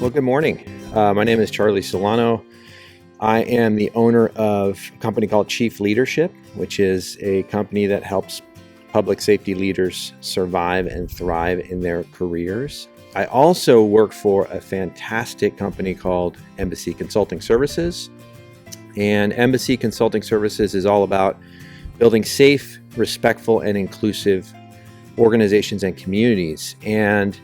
Well, good morning. My name is Charles Celano. I am the owner of a company called Chief Leadership, which is a company that helps public safety leaders survive and thrive in their careers. I also work for a fantastic company called Embassy Consulting Services. And Embassy Consulting Services is all about building safe, respectful, and inclusive organizations and communities. And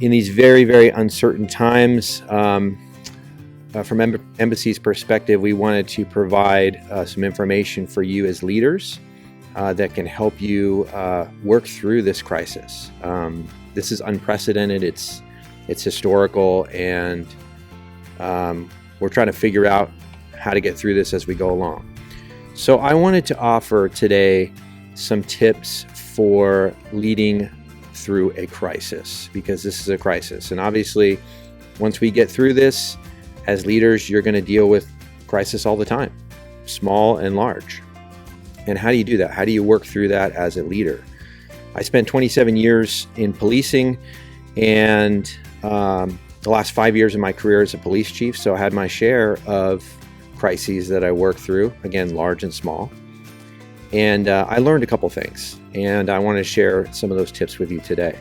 in these very, very uncertain times, from Embassy's perspective, we wanted to provide some information for you as leaders that can help you work through this crisis. This is unprecedented, it's historical, and we're trying to figure out how to get through this as we go along. So I wanted to offer today some tips for leading through a crisis, because this is a crisis. And obviously, once we get through this, as leaders, you're going to deal with crisis all the time, small and large. And how do you do that? How do you work through that as a leader? I spent 27 years in policing, and the last 5 years of my career as a police chief. So I had my share of crises that I worked through, again, large and small. And I learned a couple things, and I want to share some of those tips with you today.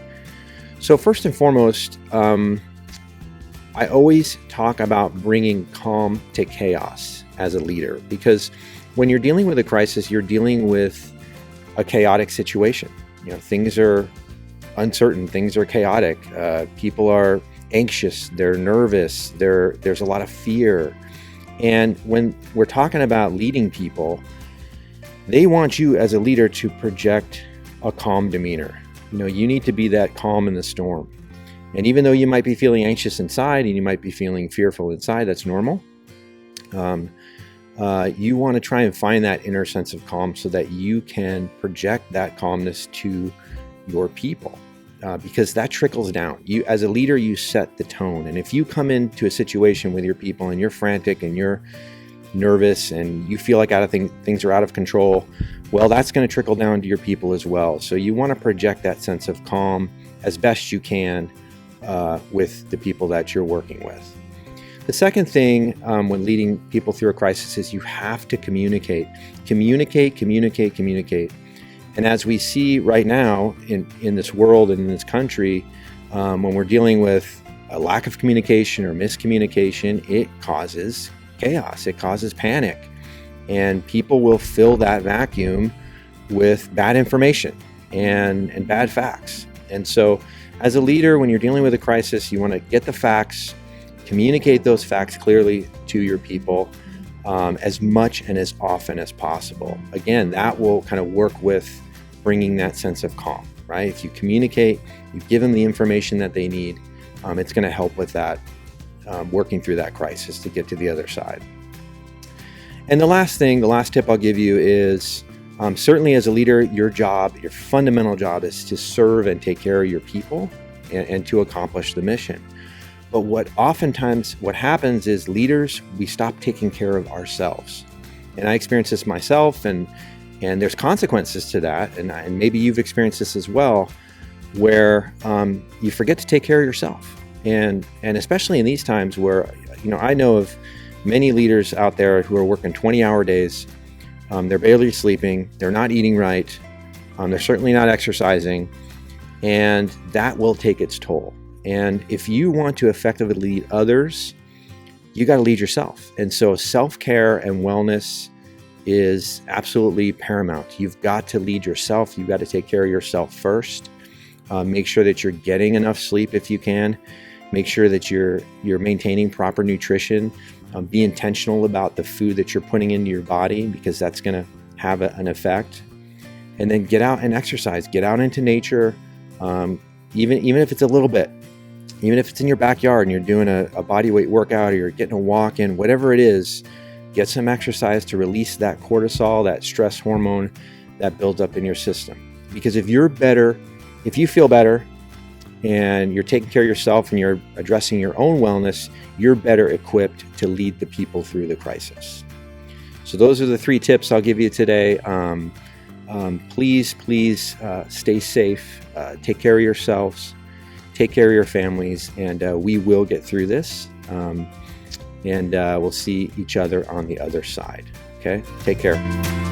So first and foremost, I always talk about bringing calm to chaos as a leader, because when you're dealing with a crisis, you're dealing with a chaotic situation. You know, things are uncertain, things are chaotic. People are anxious, they're nervous, there's a lot of fear. And when we're talking about leading people, they want you as a leader to project a calm demeanor. You know, you need to be that calm in the storm. And even though you might be feeling anxious inside and you might be feeling fearful inside, that's normal. You want to try and find that inner sense of calm so that you can project that calmness to your people, because that trickles down. You, as a leader, you set the tone. And if you come into a situation with your people and you're frantic and you're nervous and you feel like things are out of control, well, that's going to trickle down to your people as well. So you want to project that sense of calm as best you can with the people that you're working with. The second thing when leading people through a crisis is you have to communicate. Communicate. And as we see right now in this world and in this country, when we're dealing with a lack of communication or miscommunication, it causes chaos, it causes panic, and people will fill that vacuum with bad information and bad facts. And so as a leader, when you're dealing with a crisis, you want to get the facts, communicate those facts clearly to your people as much and as often as possible. Again, that will kind of work with bringing that sense of calm, right? If you communicate, you give them the information that they need, it's going to help with that, working through that crisis to get to the other side. And the last tip I'll give you is certainly as a leader, your fundamental job is to serve and take care of your people and to accomplish the mission. But what happens is leaders, we stop taking care of ourselves. And I experienced this myself, and there's consequences to that. And maybe you've experienced this as well, where you forget to take care of yourself. And especially in these times where, you know, I know of many leaders out there who are working 20-hour days. They're barely sleeping. They're not eating right. They're certainly not exercising. And that will take its toll. And if you want to effectively lead others, you got to lead yourself. And so self-care and wellness is absolutely paramount. You've got to lead yourself. You've got to take care of yourself first. Make sure that you're getting enough sleep if you can. Make sure that you're maintaining proper nutrition. Be intentional about the food that you're putting into your body, because that's going to have an effect. And then get out and exercise. Get out into nature, even if it's a little bit. Even if it's in your backyard and you're doing a body weight workout or you're getting a walk in, whatever it is, get some exercise to release that cortisol, that stress hormone that builds up in your system. Because if you feel better, and you're taking care of yourself and you're addressing your own wellness, you're better equipped to lead the people through the crisis. So those are the 3 tips I'll give you today. Please stay safe, take care of yourselves, Take care of your families, and we will get through this. And we'll see each other on the other side. Okay? Take care.